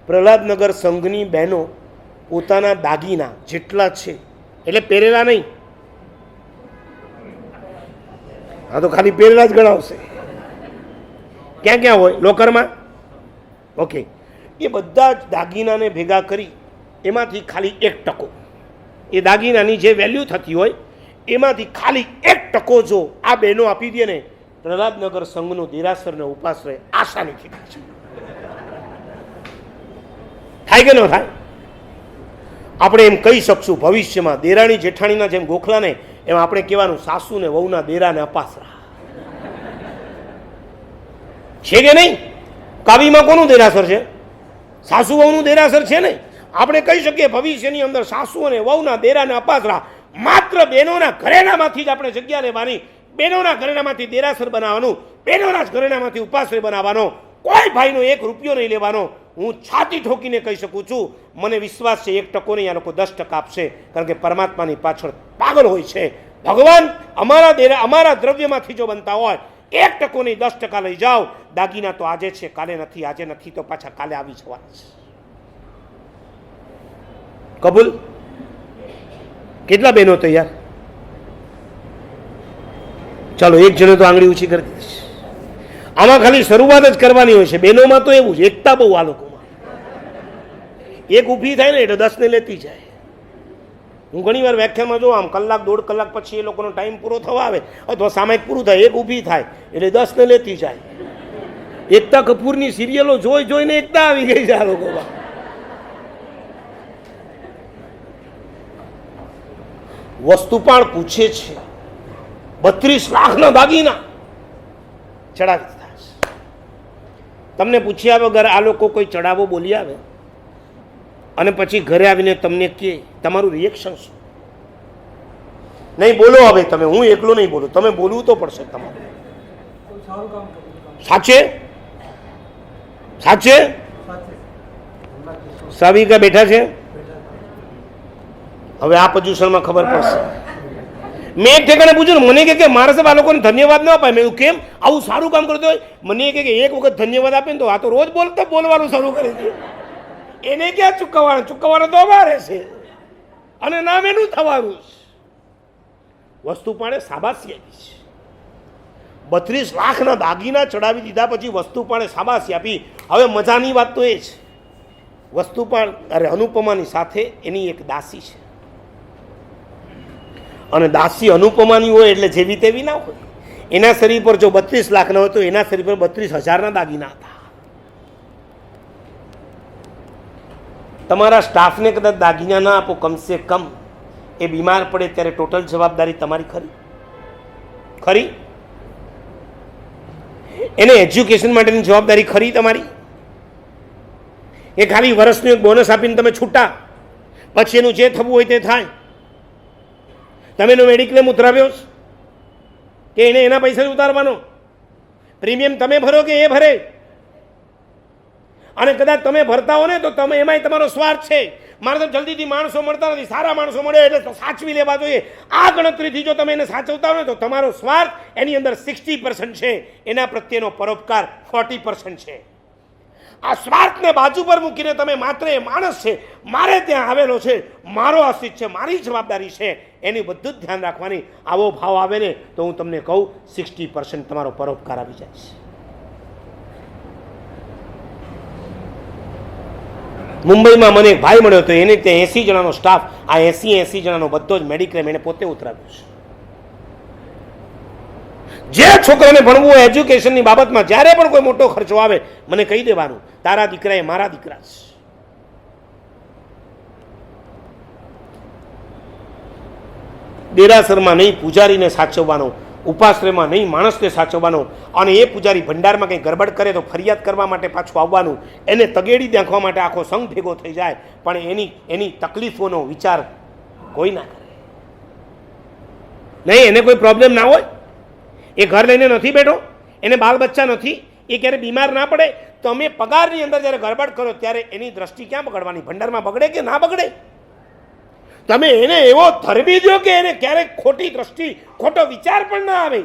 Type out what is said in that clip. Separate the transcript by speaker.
Speaker 1: પ્રહલાદનગર સંઘની બહેનો પોતાના દાગીના જેટલા છે, એટલે પહેરેલા નહીં, હા તો ખાલી પહેરેલા જ ગણાવશે. ક્યાં ક્યાં હોય? લોકરમાં. ઓકે, એ બધા જ દાગીનાને ભેગા કરી એમાંથી ખાલી 1%, એ દાગીનાની જે વેલ્યુ થતી હોય એમાંથી ખાલી 1% જો આ બહેનો આપી દે ને, પ્રહલાદનગર સંઘનું દેરાસરને ઉપાશ્રય આસાનીથી થાય છે. થાય કે ન થાય? આપણે એમ કહી શકશું ભવિષ્યમાં દેરાણી જેઠાણીના જેમ ગોખલાને, એમ આપણે કહેવાનું સાસુ ને વહુના દેરાને અપાસરા છે કે નહીં? કાવ્યમાં કોનું દેરાસર છે? સાસુ વહુનું દેરાસર છે ને. આપણે કહી શકીએ ભવિષ્યની અંદર સાસુ અને વહુના દેરાને અપાસરા માત્ર બહેનોના ઘરેણામાંથી જ આપણે જગ્યા લેવાની, બહેનોના ઘરેણામાંથી દેરાસર બનાવવાનું, બહેનોના જ ઘરેણામાંથી ઉપાશ્રય બનાવવાનો, કોઈ ભાઈનો 1 રૂપિયો નહીં લેવાનો. હું છાતી ઠોકીને કહી શકું છું, મને વિશ્વાસ છે 1% નહીં, આ લોકો 10% આપશે, કારણ કે પરમાત્માની પાછળ પાગલ હોય છે. ભગવાન અમારા દ્રવ્યમાંથી જો બનતા હોય 1% નહીં 10% લઈ જાઓ. દાગીના તો આજે છે, કાલે નથી, આજે નથી તો પાછા કાલે આવી જવાના છે. કબૂલ? કેટલા બહેનો તૈયાર? ચાલો, એક જણે તો આંગળી ઊંચી કરી દીધી. આમાં ખાલી શરૂઆત જ કરવાની હોય છે. બહેનોમાં તો એવું છે, એકતા બહુ આ લોકોમાં. એક ઊભી થાય ને એટલે 10 ને લેતી જાય. હું ઘણી વાર વ્યાખ્યાનમાં જોઉં, આમ કલાક 1.5 કલાક પછી એ લોકોનો ટાઈમ પૂરો થવા આવે અથવા સામાયિક પૂરું થાય, એક ઊભી થાય એટલે 10 ને લેતી જાય. એકતા કપૂરની સિરિયલો જોઈને એકતા આવી ગઈ છે આ લોકોમાં. વસ્તુપાળ પૂછે છે 32 લાખના દાગીના ચડાવી દીધા છે. તમને પૂછ્યા વગર આ લોકો કોઈ ચડાવો બોલી આવે અને પછી ઘરે આવીને તમને કહે, તમારું રિએક્શન શું? નહીં બોલો હવે તમે, હું એકલો નહીં બોલું, તમે બોલવું તો પડશે તમારે. સાચે સાચે સાવિકા બેઠા છે. હવે આ પોઝિશનમાં ખબર પડશે. મેં એક ઠેકાણે પૂછ્યું ને, મને કે મારા સાહેબ આ લોકોને ધન્યવાદ ન અપાય. મેં કેમ? આવું સારું કામ કરતો હોય મને કે એક વખત ધન્યવાદ આપે ને તો આ તો રોજ બોલવાનું શરૂ કરી દે. એને ક્યાં ચૂકવવાનું તો અમારે છે અને નામ એનું થવાનું છે. વસ્તુ પાણે શાબાશી આપી છે. 32 લાખના દાગીના ચડાવી દીધા પછી વસ્તુ પાણે શાબાશી આપી. હવે મજાની વાત તો એ છે, વસ્તુપાળ અનુપમાની સાથે એની એક દાસી છે, અને દાસી અનુપમાની હોય એટલે જેવી તેવી ના હોય. એના શરીર પર જો 32 લાખના હોય તો એના શરીર પર 32,000ના દાગીના હતા. તમારા સ્ટાફને કદાચ દાગીના ના આપો, કમસે કમ એ બીમાર પડે ત્યારે ટોટલ જવાબદારી તમારી ખરી? એને એજ્યુકેશન માટેની જવાબદારી ખરી તમારી? એ ખાલી વર્ષનું એક બોનસ આપીને તમે છૂટા, પછી એનું જે થવું હોય તે થાય? તમે એનો મેડિક્લેમ ઉતરાવ્યો કે એને એના પૈસા ઉતારવાનો? પ્રીમિયમ તમે ભરો કે એ ભરે? અને કદાચ તમે ભરતા હો ને તો તમે એમાંય તમારો સ્વાર્થ છે. મારે તો જલ્દીથી માણસો મળતા નથી, સારા માણસો મળે એટલે સાચવી લેવા જોઈએ. આ ગણતરીથી જો તમે એને સાચવતા હો ને તો તમારો સ્વાર્થ એની અંદર 60% છે, એના પ્રત્યેનો પરોપકાર 40% છે. આ સ્વાર્થને બાજુ પર મૂકીને તમે માત્ર એ માણસ છે, મારે ત્યાં આવેલો છે, મારો અસ્તિત્વ છે, મારી જવાબદારી છે, એની બધું જ ધ્યાન રાખવાની આવો ભાવ આવે ને તો હું તમને કહું 60% તમારો પરોપકાર આવી જાય છે. મુંબઈમાં મને એક ભાઈ મળ્યો હતો, એને ત્યાં 80 જણાનો સ્ટાફ, આ 80 જણાનો બધો જ મેડિક્લેમ એને પોતે ઉતરાવ્યો છે. જે છોકરાને ભણવું હોય એજ્યુકેશનની બાબતમાં જ્યારે પણ કોઈ મોટો ખર્ચો આવે મને કહી દેવાનું, તારા દીકરા એ મારા દીકરા છે. દેરાસરમાં નહીં પૂજારીને સાચવવાનો, ઉપાશ્રયમાં નહીં માણસને સાચવવાનો, અને એ પૂજારી ભંડારમાં કંઈ ગરબડ કરે તો ફરિયાદ કરવા માટે પાછું આવવાનું, એને તગેડી નાખવા માટે આખો સંઘ ભેગો થઈ જાય, પણ એની તકલીફોનો વિચાર કોઈ ના કરે. નહીં, એને કોઈ પ્રોબ્લેમ ના હોય, એ ઘર લઈને નથી બેઠો, એને બાળ બચ્ચા નથી, એ ક્યારે બીમાર ના પડે, તો અમે પગારની અંદર જ્યારે ગરબડ કરો ત્યારે એની દ્રષ્ટિ ક્યાં બગડવાની? ભંડારમાં બગડે કે ના બગડે? તમે એને એવો ધરબી દો કે એને ક્યારેક ખોટી દ્રષ્ટિ, ખોટો વિચાર પણ ના આવે.